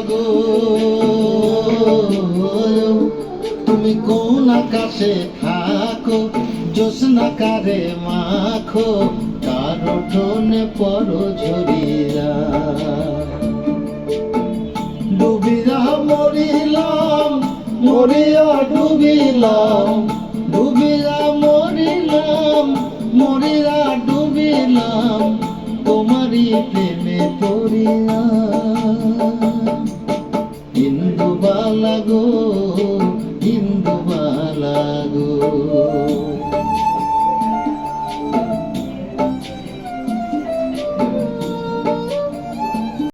গো, তুমি কোন আকাশে থাকো, জ্যোৎস্না কারে মাখো, কার উঠোনে পড়ো ঝরিয়া। ডুবিয়া মরিলাম, মরিয়া ডুবিলাম, ডুবিয়া মরিলাম, মরিয়া ডুবিলাম, তোমারই প্রেমে পড়িয়া। ইন্দুবালা গো, ইন্দুবালা গো।